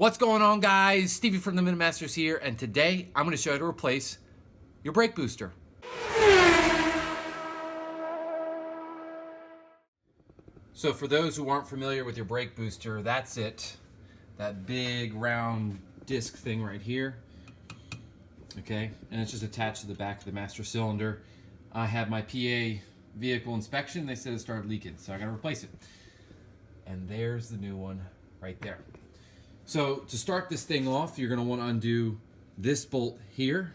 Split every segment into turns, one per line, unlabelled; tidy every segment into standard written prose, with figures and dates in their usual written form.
What's going on, guys? Stevie from the Minimasters here, and today I'm going to show you how to replace your brake booster. So for those who aren't familiar with your brake booster, that's it. That big round disc thing right here. Okay, and it's just attached to the back of the master cylinder. I had my PA vehicle inspection. They said it started leaking, so I got to replace it. And there's the new one right there. So to start this thing off, you're going to want to undo this bolt here,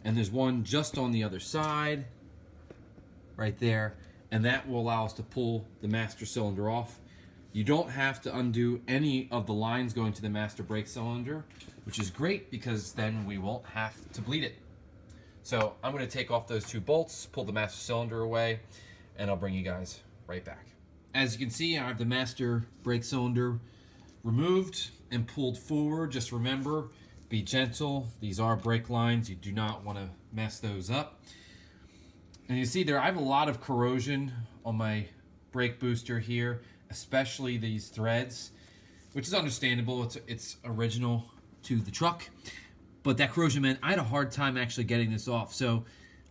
and there's one just on the other side right there, and that will allow us to pull the master cylinder off. You don't have to undo any of the lines going to the master brake cylinder, which is great because then we won't have to bleed it. So I'm going to take off those two bolts, pull the master cylinder away, and I'll bring you guys right back. As you can see, I have the master brake cylinder removed and pulled forward. Just remember, be gentle. These are brake lines. You do not want to mess those up. And you see there, I have a lot of corrosion on my brake booster here, especially these threads, which is understandable. It's original to the truck, but that corrosion meant I had a hard time actually getting this off. So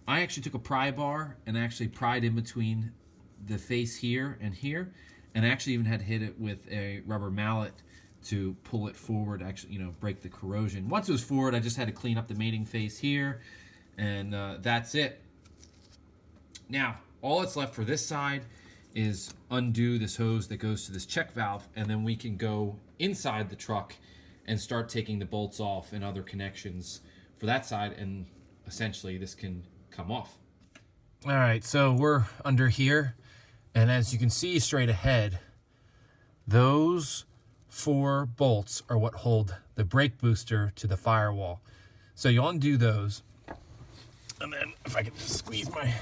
I actually took a pry bar and actually pried in between the face here, and I actually even had to hit it with a rubber mallet to pull it forward, actually, break the corrosion. Once it was forward, I just had to clean up the mating face here, and that's it. Now, all that's left for this side is undo this hose that goes to this check valve, and then we can go inside the truck and start taking the bolts off and other connections for that side, and essentially this can come off. All right, so we're under here, and as you can see straight ahead, those 4 bolts are what hold the brake booster to the firewall. So you undo those, and then if I can just squeeze my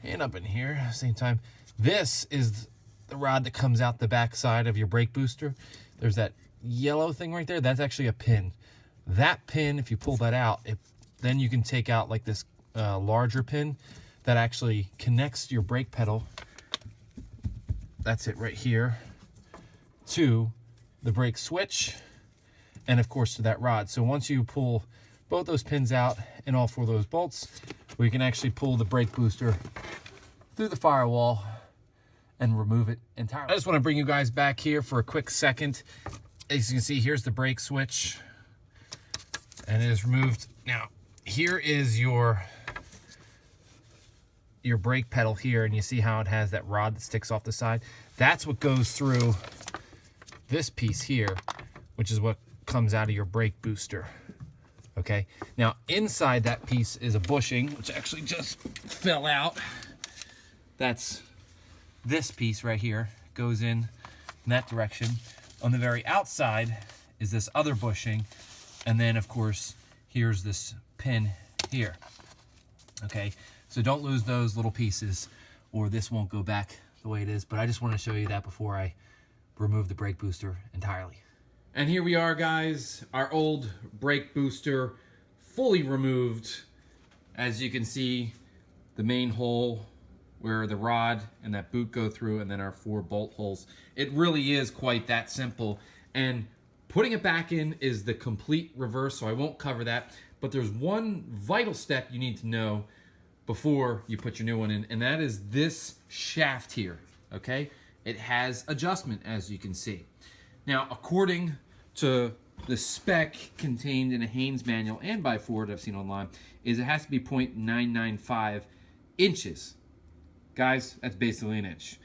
hand up in here at the same time, this is the rod that comes out the back side of your brake booster. There's that yellow thing right there. That's actually a pin. That pin, if you pull that out, then you can take out like this larger pin that actually connects your brake pedal. That's it right here, to the brake switch, and of course to that rod. So once you pull both those pins out and all 4 of those bolts, we can actually pull the brake booster through the firewall and remove it entirely. I just want to bring you guys back here for a quick second. As you can see, here's the brake switch, and it is removed. Now, here is your brake pedal here, and you see how it has that rod that sticks off the side. That's what goes through this piece here, which is what comes out of your brake booster. Okay, now inside that piece is a bushing, which actually just fell out. That's this piece right here, goes in that direction. On the very outside is this other bushing, and then of course here's this pin here. Okay, so don't lose those little pieces or this won't go back the way it is, but I just want to show you that before I remove the brake booster entirely. And here we are, guys, our old brake booster fully removed. As you can see, the main hole where the rod and that boot go through, and then our 4 bolt holes. It really is quite that simple, and putting it back in is the complete reverse, so I won't cover that, but there's one vital step you need to know before you put your new one in, and that is this shaft here, okay? It has adjustment, as you can see. Now, according to the spec contained in a Haynes manual and by Ford I've seen online, is it has to be 0.995 inches. Guys, that's basically an inch.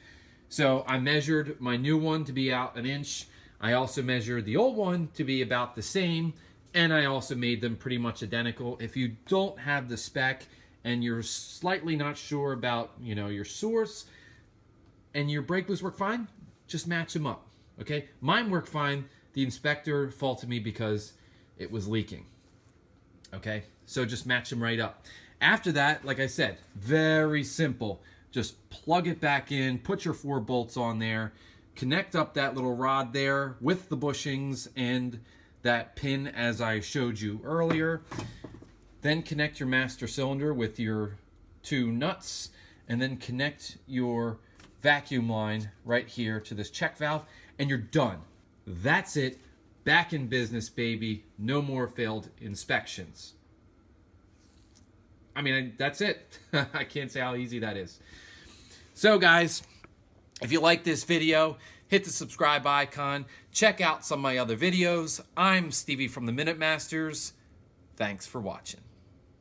So I measured my new one to be out an inch. I also measured the old one to be about the same, and I also made them pretty much identical. If you don't have the spec and you're slightly not sure about, your source, and your brake boosts work fine, just match them up, okay? Mine work fine. The inspector faulted me because it was leaking, okay? So just match them right up. After that, like I said, very simple. Just plug it back in, put your 4 bolts on there, connect up that little rod there with the bushings and that pin as I showed you earlier. Then connect your master cylinder with your 2 nuts, and then connect your vacuum line right here to this check valve, and you're done. That's it. Back in business, baby. No more failed inspections. I mean, that's it. I can't say how easy that is. So guys, if you like this video, hit the subscribe icon. Check out some of my other videos. I'm Stevie from the Minute Masters. Thanks for watching.